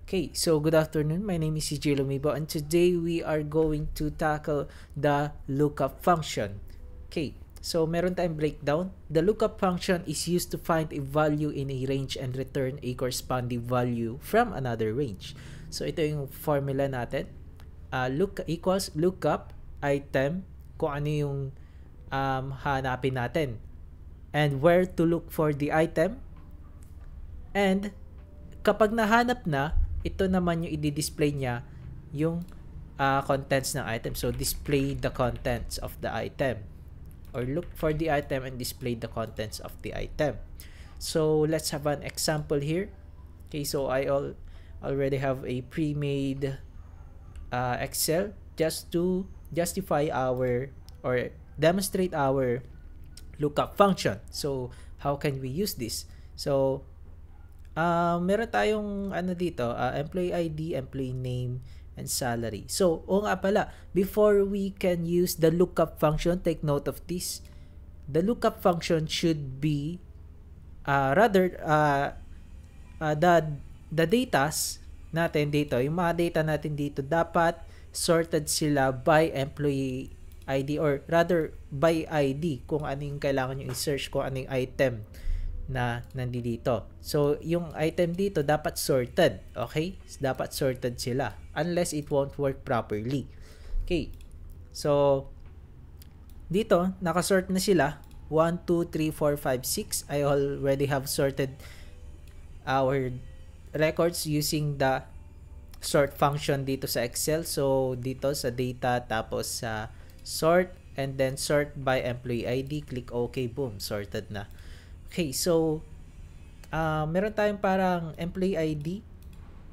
Okay, so good afternoon. My name is CJ Lumibo and today we are going to tackle the lookup function. Okay, so meron tayong breakdown. The lookup function is used to find a value in a range and return a corresponding value from another range. So ito yung formula natin. Look equals lookup item kung ano yung hanapin natin. And where to look for the item. And kapag nahanap na, ito naman yung i-display niya yung contents ng item. So, display the contents of the item. Or look for the item and display the contents of the item. So, let's have an example here. Okay, so I already have a pre-made Excel just to justify our or demonstrate our lookup function. So, how can we use this? So, meron tayong dito, employee ID, employee name, and salary. So, nga pala, before we can use the lookup function, take note of this. The lookup function should be the datas natin dito, yung mga data natin dito, dapat sorted sila by employee ID or rather by ID kung ano yung kailangan nyo i-search, kung ano yung item na nandito. So, yung item dito dapat sorted. Okay? Dapat sorted sila. Unless it won't work properly. Okay. So, dito, nakasort na sila. 1, 2, 3, 4, 5, 6. I already have sorted our records using the sort function dito sa Excel. So, dito sa data, tapos sa sort, and then sort by employee ID. Click OK. Boom. Sorted na. Okay, so meron tayong parang employee ID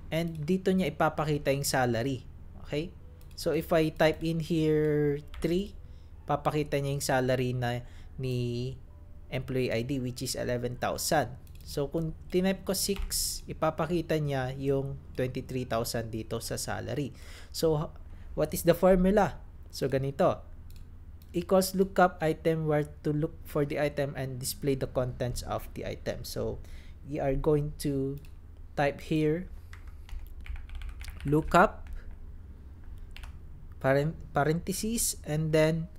and dito niya ipapakita yung salary. Okay? So if I type in here 3, papakita niya yung salary na ni employee ID which is 11,000. So kung tinype ko 6, ipapakita niya yung 23,000 dito sa salary. So what is the formula? So ganito. Equals lookup item where to look for the item and display the contents of the item. So we are going to type here lookup parentheses and then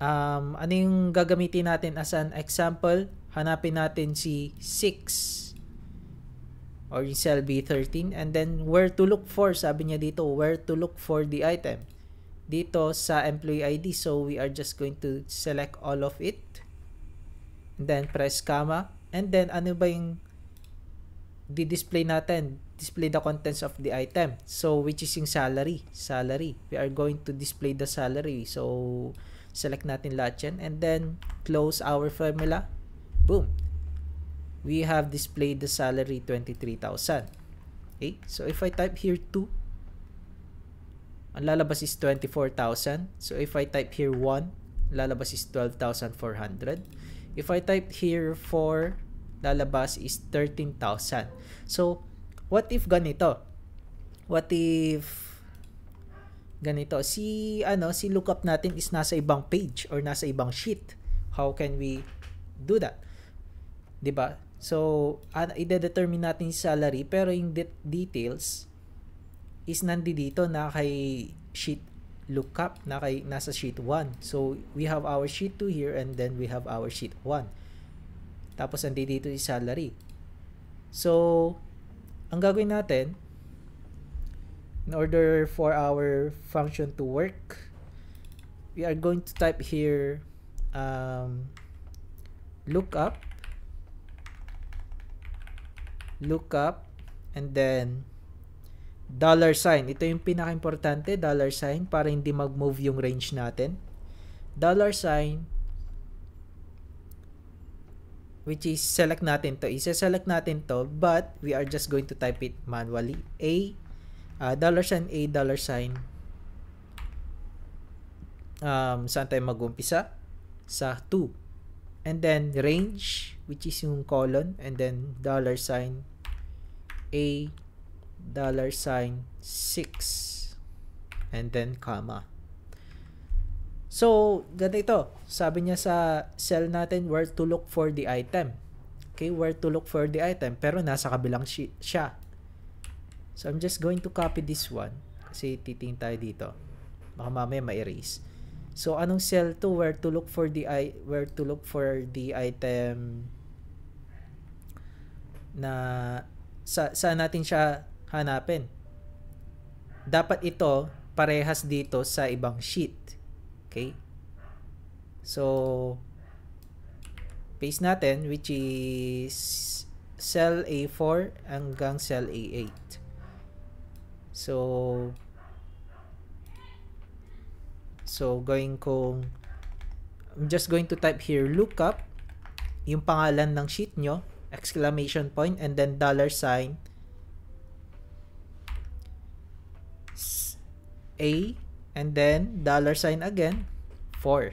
ano yung gagamitin natin as an example, hanapin natin si 6 or yung cell B13 and then where to look for, sabi niya dito, where to look for the item dito sa employee ID. So we are just going to select all of it and then press comma and then ano ba yung di-display natin? Display the contents of the item. So which is yung salary. We are going to display the salary. So select natin lahat yan and then close our formula. Boom. We have displayed the salary 23,000. Okay? So if I type here 2, ang lalabas is 24,000. So if I type here 1, lalabas is 12,400. If I type here 4, lalabas is 13,000. So what if ganito? What if ganito? Si lookup natin is nasa ibang page or nasa ibang sheet. How can we do that? 'Di ba? So i-determine natin yung salary pero yung details is nandito na kay sheet lookup, nasa sheet 1. So, we have our sheet 2 here and then we have our sheet 1. Tapos, nandito yung salary. So, ang gagawin natin, in order for our function to work, we are going to type here lookup, and then $sign. Ito yung pinaka-importante, $sign, para hindi mag-move yung range natin. $sign, which is select natin to. Isa-select natin to, but we are just going to type it manually. $sign, saan tayo mag-umpisa? Sa 2. And then range, which is yung colon, and then $sign, $6 and then comma. So, ganito. Sabi niya sa cell natin where to look for the item. Okay, where to look for the item pero nasa kabilang sheet siya. So, I'm just going to copy this one. Kasi titingin tayo dito. Baka mamaya ma-erase. So, anong cell to? Where to look for the item na saan natin siya hanapin? Dapat ito parehas dito sa ibang sheet. Okay? So, paste natin, which is cell A4 hanggang cell A8. So I'm just going to type here lookup, yung pangalan ng sheet nyo, exclamation point, and then $sign A, and then $sign again 4.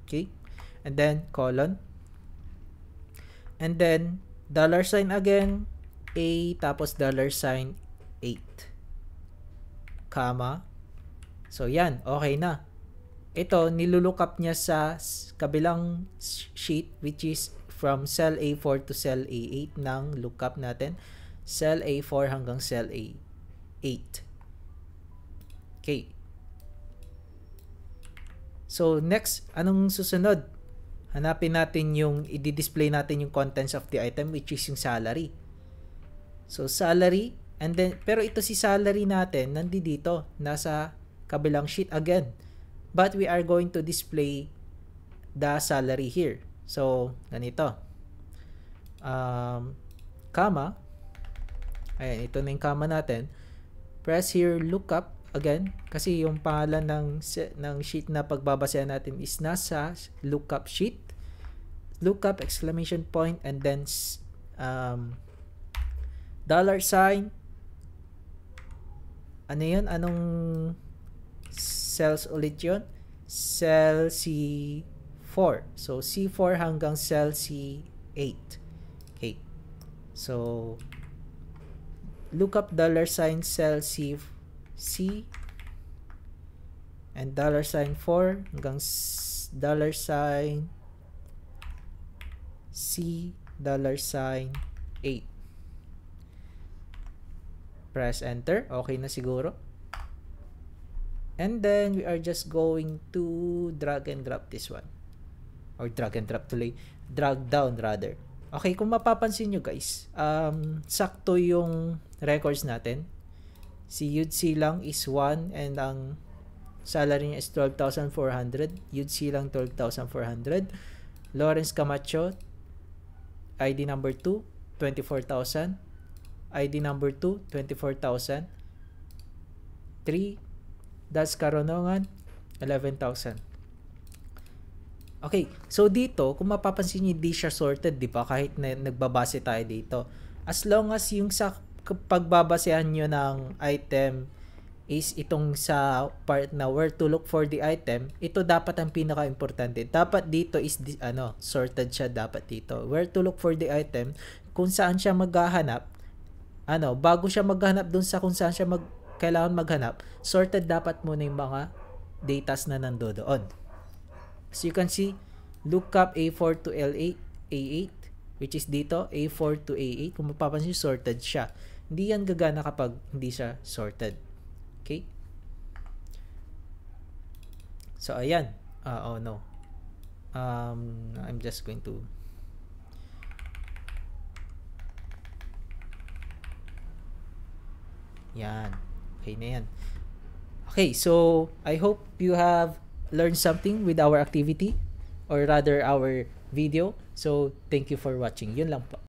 Okay? And then colon, and then $sign again A, tapos $sign 8, comma. So yan, okay na. Ito nilulookup niya sa kabilang sheet, which is from cell A4 to cell A8 ng lookup natin, cell A4 hanggang cell A8. Okay. So next, anong susunod? Hanapin natin yung i-display natin yung contents of the item, which is yung salary. So salary, and then pero ito si salary natin nandito nasa kabilang sheet again. But we are going to display the salary here. So ganito. Comma. Ayan, ito na yung comma natin. Press here lookup again kasi yung pangalan ng sheet na pagbabasehan natin is nasa lookup sheet. Lookup exclamation point and then $sign. Ano yun? Anong cells ulit yun? Cell C4. So, C4 hanggang cell C8. Okay. So, lookup $sign cell C and $sign 4 hanggang $sign C $sign 8. Press enter. Okay na siguro. And then we are just going to drag and drop this one. Or drag and drop tuloy. Drag down rather. Okay, kung mapapansin nyo guys, sakto yung records natin. Si Yudsi lang is 1 and ang salary niya is 12,400. Yudsi lang 12,400. Lawrence Camacho, ID number 2, 24,000. ID number 2, 24,000. 3, Das Karonongan, 11,000. Okay, so dito, kung mapapansin niyo, di siya sorted, di ba? Kahit na nagbabase tayo dito. As long as yung sa pagbabasehan nyo ng item is itong sa part na where to look for the item, ito dapat ang pinaka-importante. Dapat dito is sorted siya dapat dito. Where to look for the item, kung saan siya maghahanap, bago siya maghanap dun sa kung saan siya kailangan maghanap, sorted dapat muna yung mga datas na nandoon. So you can see, lookup A4 to A8, which is dito, A4 to A8. Kung mapapansin, sorted siya. Hindi yan gagana kapag hindi siya sorted. Okay? So, ayan. I'm just going to yan. Okay na yan. Okay, so I hope you have learned something with our activity or rather our video. So, thank you for watching. Yun lang po.